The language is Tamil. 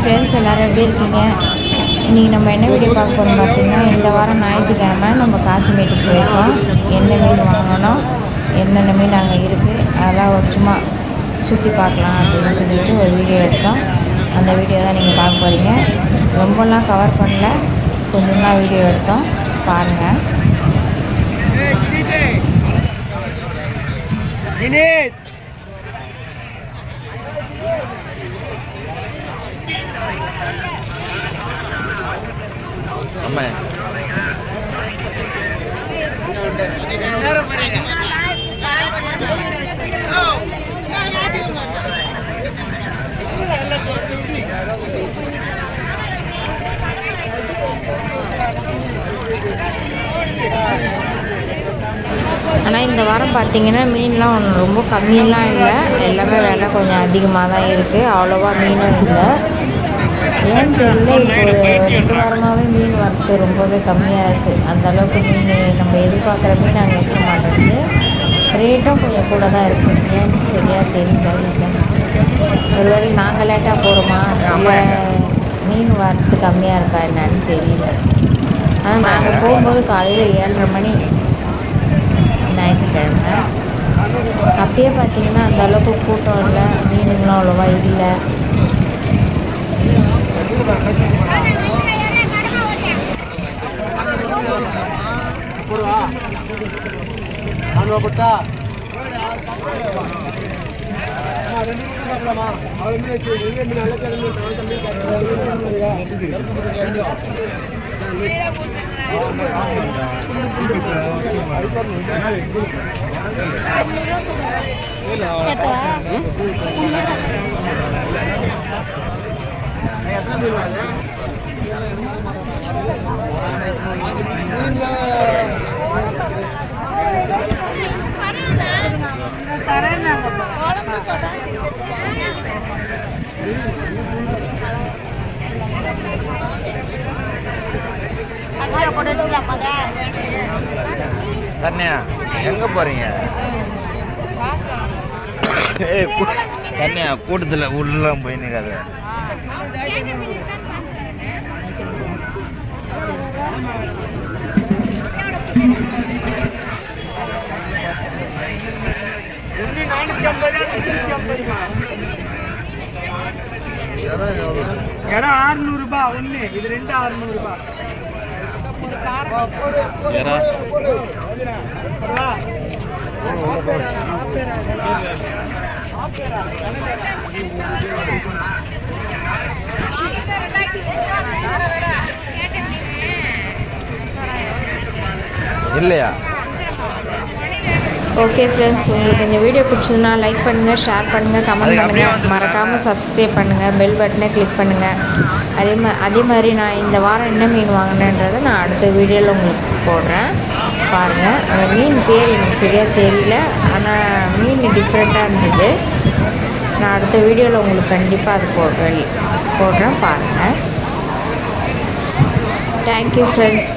ஃப்ரெண்ட்ஸ் எல்லோரும் எப்படி இருக்கீங்க? இன்றைக்கி நம்ம என்ன வீடியோ பார்க்க போகிறோம் பார்த்திங்கன்னா, இந்த வாரம் ஞாயிற்றுக்கிழமை நம்ம காசிமேட்டுக்கு போயிருக்கோம். என்ன மீன் வாங்கணும், என்னென்ன மீன் அங்கே இருக்குது, அதெல்லாம் ஒரு சும்மா சுற்றி பார்க்கலாம் அப்படின்னு சொல்லிட்டு ஒரு வீடியோ எடுத்தோம். அந்த வீடியோ தான் நீங்கள் பார்க்க போகிறீங்க. ரொம்பலாம் கவர் பண்ணல, கொஞ்சம் தான் வீடியோ எடுத்தோம், பாருங்கள். ஆனால் இந்த வாரம் பார்த்திங்கன்னா மீன்லாம் ரொம்ப கம்மியெல்லாம் இல்லை, எல்லாமே விலை கொஞ்சம் அதிகமாக தான் இருக்குது. அவ்வளோவா மீனும் இல்லை, ஏன்னு தெரியல. இப்போ ஒரு 2 வாரமாகவே மீன் வரத்து ரொம்பவே கம்மியாக இருக்குது. அந்தளவுக்கு மீன் நம்ம எதிர்பார்க்குற மீன் அங்கே இருக்க மாட்டேங்குது. ரேட்டும் கொஞ்சம் கூட தான் இருக்குது, ஏன்னு சரியாக தெரியல ரீசன். ஒருவேளை நாங்கள் லேட்டாக போகிறோமா, இல்லை மீன் வரத்து கம்மியாக இருக்கா என்னன்னு தெரியல. ஆனால் நாங்கள் போகும்போது காலையில் 7:30 மணி ஞாயிற்றுக்கிழமை. அப்பயே பார்த்திங்கன்னா அந்தளவுக்கு கூட்டம் இல்லை, மீனுங்களும் அவ்வளோவா இல்லை. கண்ணையா எங்க போறீங்க? கண்ணையா கூட்டத்தில் உள்ளலாம் போய் நிற்காது. இடம் 600 ரூபாய் ஒன்று, இது 2 600 ரூபாய். இல்லையா? ஓகே ஃப்ரெண்ட்ஸ், உங்களுக்கு இந்த வீடியோ பிடிச்சதுன்னா லைக் பண்ணுங்கள், ஷேர் பண்ணுங்கள், கமெண்ட் பண்ணுங்கள், மறக்காமல் சப்ஸ்கிரைப் பண்ணுங்கள், பெல் பட்டனை கிளிக் பண்ணுங்கள். அதே மாதிரி நான் இந்த வாரம் என்ன மீன் வாங்கினேன்றதை நான் அடுத்த வீடியோவில் உங்களுக்கு போடுறேன், பாருங்கள். அந்த மீன் பேர் எனக்கு சரியாக தெரியல, ஆனால் மீன் டிஃப்ரெண்ட்டாக இருந்தது. நான் அடுத்த வீடியோவில் உங்களுக்கு கண்டிப்பாக அது போடுறேன், பாருங்கள். Thank you friends.